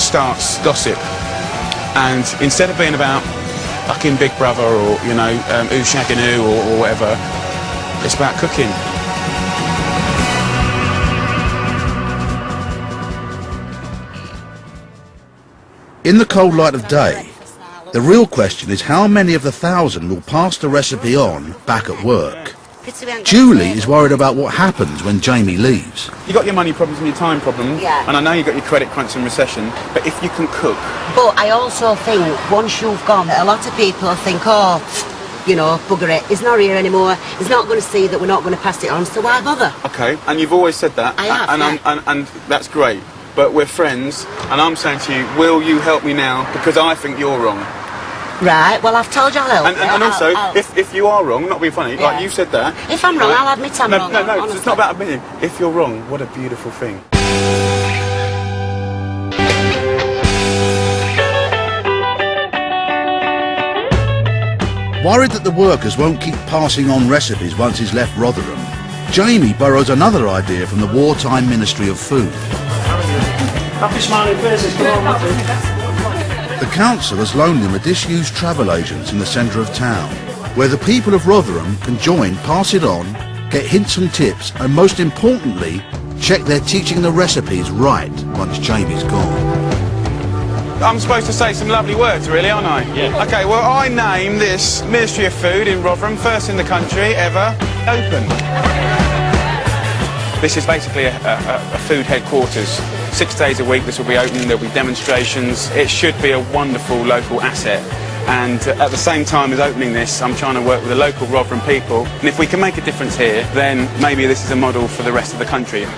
starts gossip, and instead of being about fucking Big Brother or, you know, who's shagging who or whatever, it's about cooking. In the cold light of day, the real question is how many of the 1,000 will pass the recipe on back at work. Julie is worried about what happens when Jamie leaves. You got your money problems and your time problems, yeah. And I know you got your credit crunch and recession, but if you can cook... But I also think once you've gone, a lot of people think, oh, you know, bugger it, he's not here anymore, he's not going to see that we're not going to pass it on, so why bother? Okay, and you've always said that, I have, and that's great, but we're friends, and I'm saying to you, will you help me now, because I think you're wrong. Right, well, I've told you I'll help. And also, if you are wrong, not being funny, yeah. Like you said that... If I'm wrong, I'll admit I'm wrong. No, it's not about admitting. If you're wrong, what a beautiful thing. Worried that the workers won't keep passing on recipes once he's left Rotherham, Jamie borrows another idea from the wartime Ministry of Food. Happy smiling faces, come on, Matthew. The council has loaned them a disused travel agents in the centre of town, where the people of Rotherham can join, pass it on, get hints and tips, and most importantly, check they're teaching the recipes right once Jamie's gone. I'm supposed to say some lovely words, really, aren't I? Yeah. Okay, well, I name this Ministry of Food in Rotherham, first in the country ever, open. This is basically a food headquarters. 6 days a week this will be open, there'll be demonstrations. It should be a wonderful local asset. And at the same time as opening this, I'm trying to work with the local Rotherham people. And if we can make a difference here, then maybe this is a model for the rest of the country.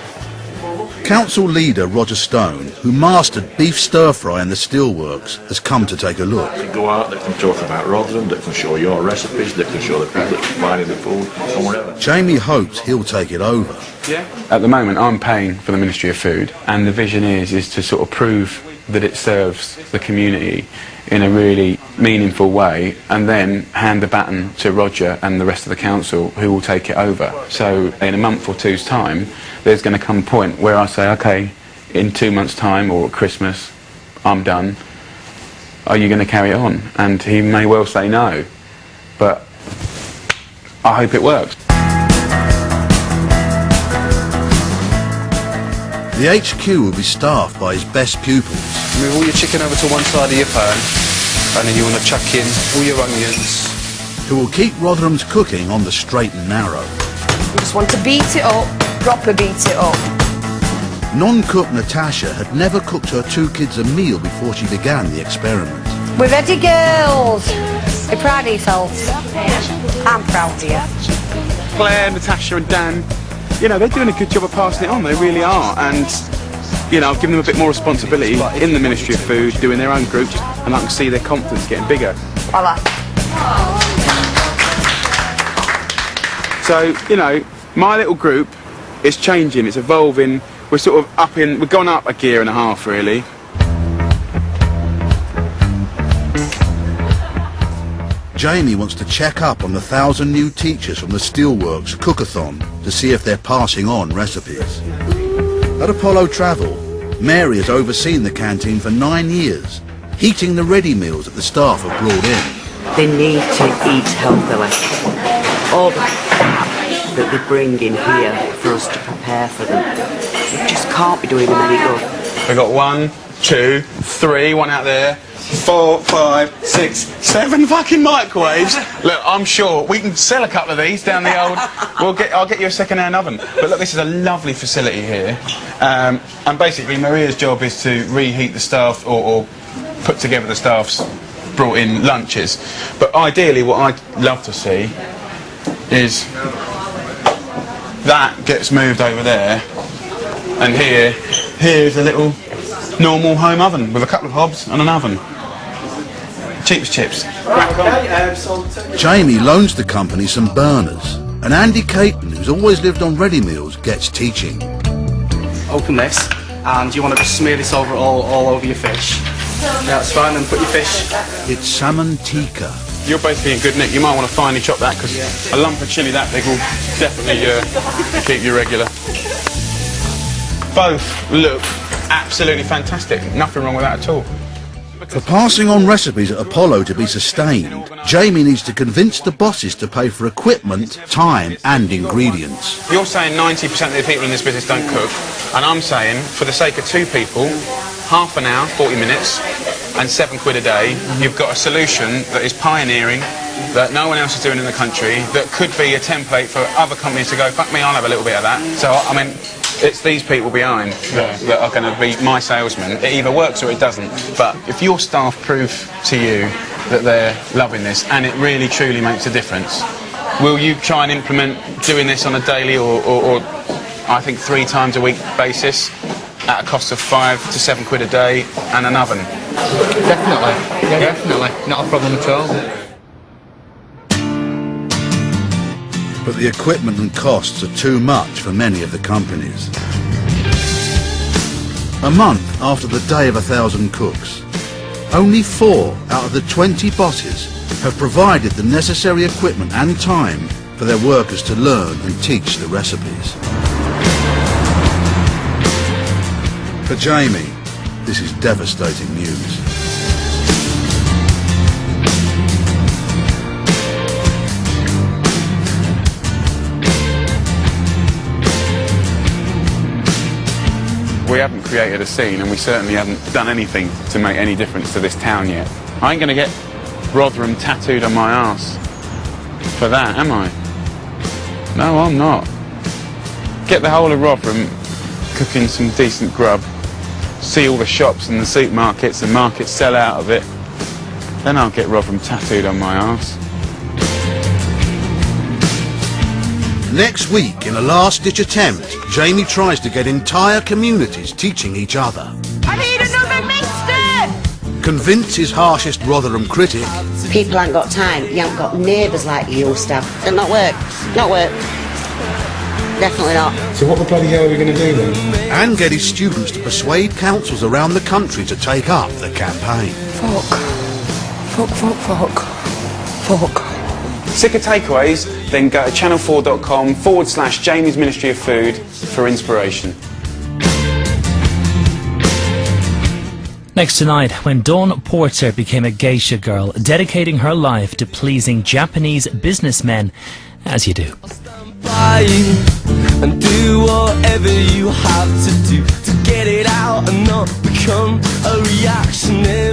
Council leader Roger Stone, who mastered beef stir-fry in the steelworks, has come to take a look. You go out, they can talk about Rotherham, they can show your recipes, they can show the people that's providing the food, and whatever. Jamie hopes he'll take it over. Yeah. At the moment, I'm paying for the Ministry of Food, and the vision is to sort of prove that it serves the community in a really meaningful way, and then hand the baton to Roger and the rest of the council, who will take it over. So in a month or two's time, there's going to come a point where I say, okay, in 2 months' time or at Christmas, I'm done. Are you going to carry it on? And he may well say no, but I hope it works. The HQ will be staffed by his best pupils. Move all your chicken over to one side of your pan, and then you want to chuck in all your onions. Who will keep Rotherham's cooking on the straight and narrow. We just want to beat it up, proper beat it up. Non-cook Natasha had never cooked her 2 kids a meal before she began the experiment. We're ready, girls. Are you proud of yourselves? I'm proud of you. Claire, Natasha and Dan, you know, they're doing a good job of passing it on, they really are, and you know, I've given them a bit more responsibility in the Ministry of Food, doing their own groups, and I can see their confidence getting bigger. Voila. So, you know, my little group is changing, it's evolving, we're sort of we've gone up a gear and a half, really. Jamie wants to check up on the 1,000 new teachers from the Steelworks Cookathon to see if they're passing on recipes. At Apollo Travel, Mary has overseen the canteen for 9 years, heating the ready meals that the staff have brought in. They need to eat healthily. All the crap that they bring in here for us to prepare for them, we just can't be doing them any good. We've got 1, 2, 3, one out there, 4, 5, 6, 7 fucking microwaves. Look, I'm sure we can sell a couple of these down the old... I'll get you a second-hand oven. But look, this is a lovely facility here. And basically, Maria's job is to reheat the staff or put together the staff's brought-in lunches. But ideally, what I'd love to see is that gets moved over there, and here's a little normal home oven with a couple of hobs and an oven. Cheap as chips. Jamie loans the company some burners, and Andy Caton, who's always lived on ready meals, gets teaching. Open this, and you want to just smear this over all over your fish. That's fine, then put your fish. It's salmon tikka. You're basically in good nick. You might want to finely chop that, because a lump of chilli that big will definitely keep you regular. Both look absolutely fantastic. Nothing wrong with that at all. For passing on recipes at Apollo to be sustained, Jamie needs to convince the bosses to pay for equipment, time and ingredients. You're saying 90% of the people in this business don't cook, and I'm saying, for the sake of 2 people, half an hour, 40 minutes, and £7 a day, you've got a solution that is pioneering, that no one else is doing in the country, that could be a template for other companies to go, fuck me, I'll have a little bit of that. So, I mean, it's these people behind that are going to be my salesmen. It either works or it doesn't. But if your staff prove to you that they're loving this and it really truly makes a difference, will you try and implement doing this on a daily or I think 3 times a week basis at a cost of £5 to £7 a day and an oven? Definitely, yeah, definitely. Not a problem at all. But the equipment and costs are too much for many of the companies. A month after the Day of 1,000 Cooks, only 4 out of the 20 bosses have provided the necessary equipment and time for their workers to learn and teach the recipes. For Jamie, this is devastating news. We haven't created a scene, and we certainly haven't done anything to make any difference to this town yet. I ain't going to get Rotherham tattooed on my arse for that, am I? No, I'm not. Get the whole of Rotherham cooking some decent grub, see all the shops and the supermarkets and markets sell out of it, then I'll get Rotherham tattooed on my arse. Next week, in a last-ditch attempt, Jamie tries to get entire communities teaching each other. I need another mister! Convince his harshest Rotherham critic, People ain't got time. You haven't got neighbours like you used to have. It'll not work. Not work. Definitely not. So what the bloody hell are we going to do then? and get his students to persuade councils around the country to take up the campaign. Fuck. Sick of takeaways? Then go to channel4.com/Jamie's Ministry of Food for inspiration. Next tonight, when Dawn Porter became a geisha girl, dedicating her life to pleasing Japanese businessmen, as you do. And do whatever you have to do to get it out and not become a reactionary.